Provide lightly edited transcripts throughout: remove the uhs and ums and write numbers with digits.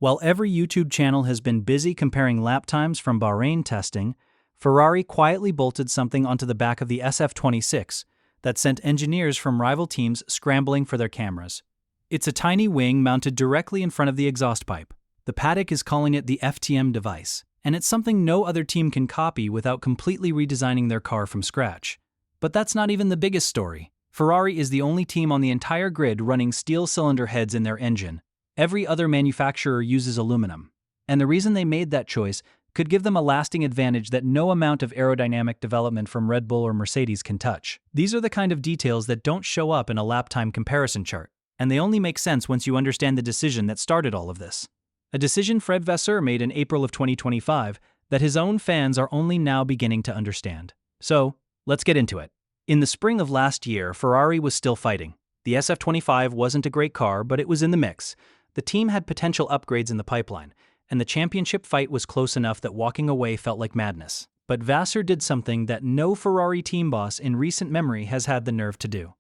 While every YouTube channel has been busy comparing lap times from Bahrain testing, Ferrari quietly bolted something onto the back of the SF26 that sent engineers from rival teams scrambling for their cameras. It's a tiny wing mounted directly in front of the exhaust pipe. The paddock is calling it the FTM device, and it's something no other team can copy without completely redesigning their car from scratch. But that's not even the biggest story. Ferrari is the only team on the entire grid running steel cylinder heads in their engine. Every other manufacturer uses aluminum. And the reason they made that choice could give them a lasting advantage that no amount of aerodynamic development from Red Bull or Mercedes can touch. These are the kind of details that don't show up in a lap time comparison chart, and they only make sense once you understand the decision that started all of this. A decision Fred Vasseur made in April of 2025 that his own fans are only now beginning to understand. So, let's get into it. In the spring of last year, Ferrari was still fighting. The SF25 wasn't a great car, but it was in the mix. The team had potential upgrades in the pipeline, and the championship fight was close enough that walking away felt like madness. But Vasseur did something that no Ferrari team boss in recent memory has had the nerve to do.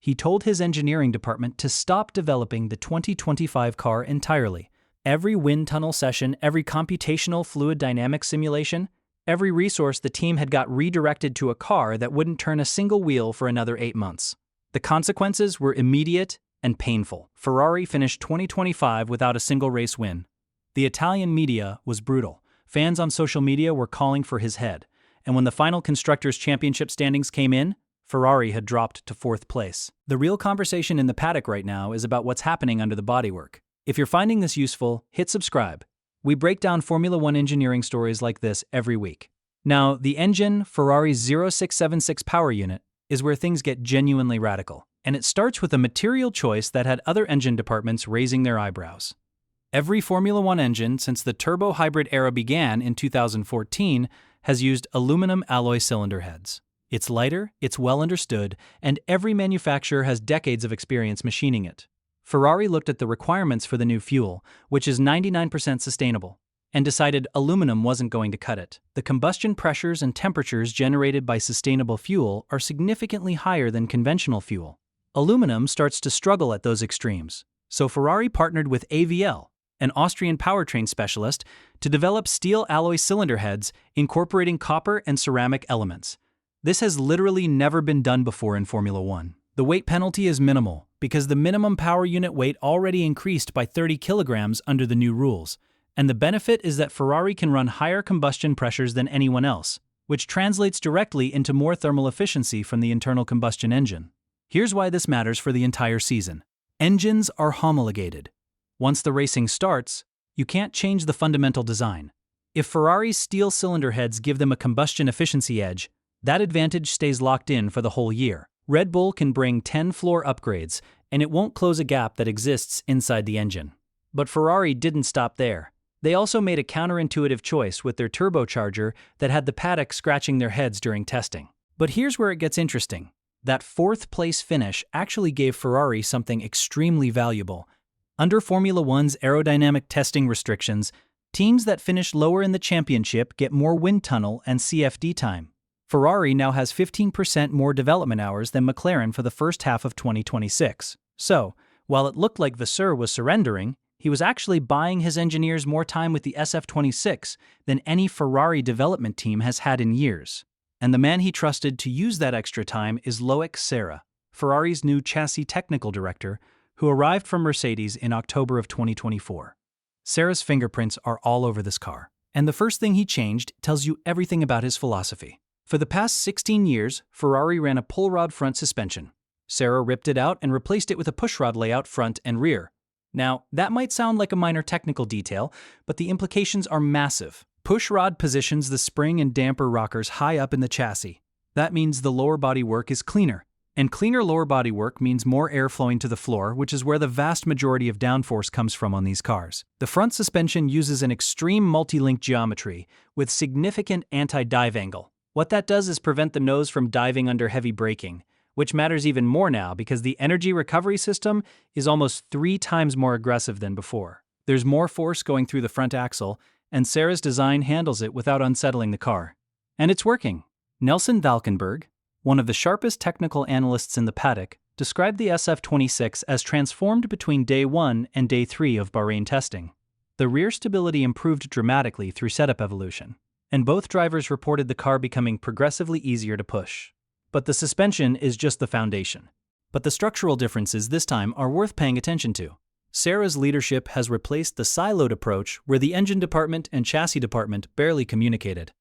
He told his engineering department to stop developing the 2025 car entirely. Every wind tunnel session, every computational fluid dynamics simulation, every resource the team had got redirected to a car that wouldn't turn a single wheel for another 8 months. The consequences were immediate and painful. Ferrari finished 2025 without a single race win. The Italian media was brutal. Fans on social media were calling for his head. And when the final Constructors' Championship standings came in, Ferrari had dropped to 4th place. The real conversation in the paddock right now is about what's happening under the bodywork. If you're finding this useful, hit subscribe. We break down Formula One engineering stories like this every week. Now, the engine, Ferrari's 0676 power unit, is where things get genuinely radical. And it starts with a material choice that had other engine departments raising their eyebrows. Every Formula One engine since the turbo hybrid era began in 2014 has used aluminum alloy cylinder heads. It's lighter, it's well understood, and every manufacturer has decades of experience machining it. Ferrari looked at the requirements for the new fuel, which is 99% sustainable, and decided aluminum wasn't going to cut it. The combustion pressures and temperatures generated by sustainable fuel are significantly higher than conventional fuel. Aluminum starts to struggle at those extremes, so Ferrari partnered with AVL, an Austrian powertrain specialist, to develop steel alloy cylinder heads incorporating copper and ceramic elements. This has literally never been done before in Formula One. The weight penalty is minimal, because the minimum power unit weight already increased by 30 kilograms under the new rules, and the benefit is that Ferrari can run higher combustion pressures than anyone else, which translates directly into more thermal efficiency from the internal combustion engine. Here's why this matters for the entire season. Engines are homologated. Once the racing starts, you can't change the fundamental design. If Ferrari's steel cylinder heads give them a combustion efficiency edge, that advantage stays locked in for the whole year. Red Bull can bring 10 floor upgrades, and it won't close a gap that exists inside the engine. But Ferrari didn't stop there. They also made a counterintuitive choice with their turbocharger that had the paddock scratching their heads during testing. But here's where it gets interesting. That 4th place finish actually gave Ferrari something extremely valuable. Under Formula One's aerodynamic testing restrictions, teams that finish lower in the championship get more wind tunnel and CFD time. Ferrari now has 15% more development hours than McLaren for the first half of 2026. So, while it looked like Vasseur was surrendering, he was actually buying his engineers more time with the SF26 than any Ferrari development team has had in years. And the man he trusted to use that extra time is Loic Serra, Ferrari's new chassis technical director, who arrived from Mercedes in October of 2024. Serra's fingerprints are all over this car, and the first thing he changed tells you everything about his philosophy. For the past 16 years, Ferrari ran a pull rod front suspension. Serra ripped it out and replaced it with a pushrod layout front and rear. Now, that might sound like a minor technical detail, but the implications are massive. Pushrod positions the spring and damper rockers high up in the chassis. That means the lower body work is cleaner. And cleaner lower body work means more air flowing to the floor, which is where the vast majority of downforce comes from on these cars. The front suspension uses an extreme multi-link geometry with significant anti-dive angle. What that does is prevent the nose from diving under heavy braking, which matters even more now because the energy recovery system is almost 3 times more aggressive than before. There's more force going through the front axle, and Serra's design handles it without unsettling the car. And it's working. Nelson Valkenburg, one of the sharpest technical analysts in the paddock, described the SF26 as transformed between day 1 and day 3 of Bahrain testing. The rear stability improved dramatically through setup evolution, and both drivers reported the car becoming progressively easier to push. But the suspension is just the foundation. But the structural differences this time are worth paying attention to. Sarah's leadership has replaced the siloed approach where the engine department and chassis department barely communicated.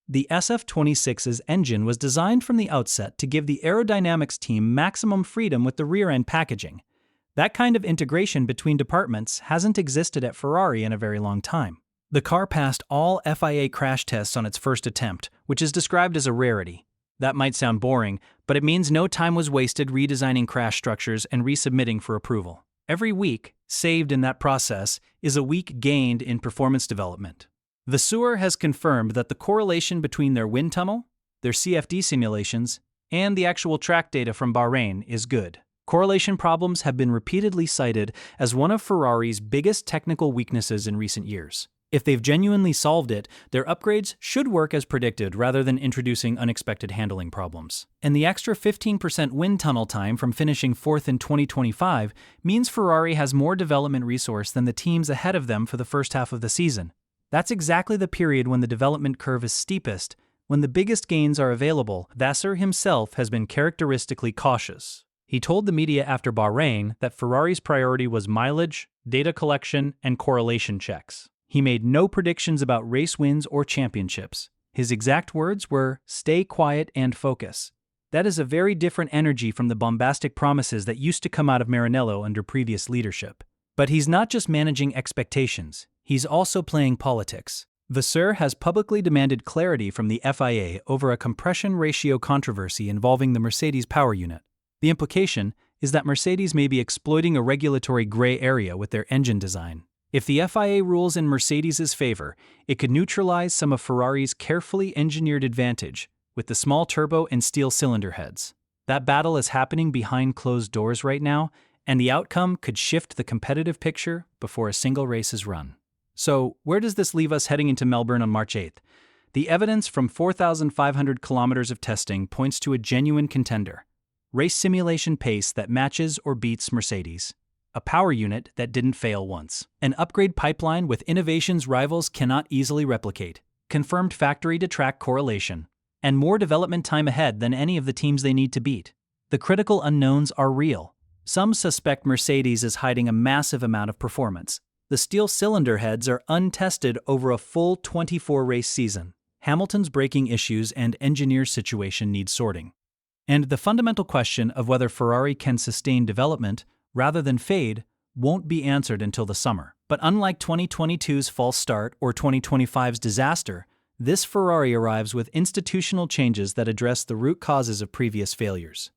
The SF26's engine was designed from the outset to give the aerodynamics team maximum freedom with the rear-end packaging. That kind of integration between departments hasn't existed at Ferrari in a very long time. The car passed all FIA crash tests on its first attempt, which is described as a rarity. That might sound boring, but it means no time was wasted redesigning crash structures and resubmitting for approval. Every week, saved in that process, is a week gained in performance development. Vasseur has confirmed that the correlation between their wind tunnel, their CFD simulations, and the actual track data from Bahrain is good. Correlation problems have been repeatedly cited as one of Ferrari's biggest technical weaknesses in recent years. If they've genuinely solved it, their upgrades should work as predicted rather than introducing unexpected handling problems. And the extra 15% wind tunnel time from finishing 4th in 2025 means Ferrari has more development resource than the teams ahead of them for the first half of the season. That's exactly the period when the development curve is steepest, when the biggest gains are available. Vasseur himself has been characteristically cautious. He told the media after Bahrain that Ferrari's priority was mileage, data collection, and correlation checks. He made no predictions about race wins or championships. His exact words were, "Stay quiet and focus." That is a very different energy from the bombastic promises that used to come out of Maranello under previous leadership. But he's not just managing expectations, he's also playing politics. Vasseur has publicly demanded clarity from the FIA over a compression ratio controversy involving the Mercedes power unit. The implication is that Mercedes may be exploiting a regulatory gray area with their engine design. If the FIA rules in Mercedes' favor, it could neutralize some of Ferrari's carefully engineered advantage with the small turbo and steel cylinder heads. That battle is happening behind closed doors right now, and the outcome could shift the competitive picture before a single race is run. So, where does this leave us heading into Melbourne on March 8th? The evidence from 4,500 kilometers of testing points to a genuine contender. Race simulation pace that matches or beats Mercedes. A power unit that didn't fail once. An upgrade pipeline with innovations rivals cannot easily replicate. Confirmed factory-to-track correlation. And more development time ahead than any of the teams they need to beat. The critical unknowns are real. Some suspect Mercedes is hiding a massive amount of performance. The steel cylinder heads are untested over a full 24-race season. Hamilton's braking issues and engineer situation need sorting. And the fundamental question of whether Ferrari can sustain development rather than fade won't be answered until the summer. But unlike 2022's false start or 2025's disaster, this Ferrari arrives with institutional changes that address the root causes of previous failures.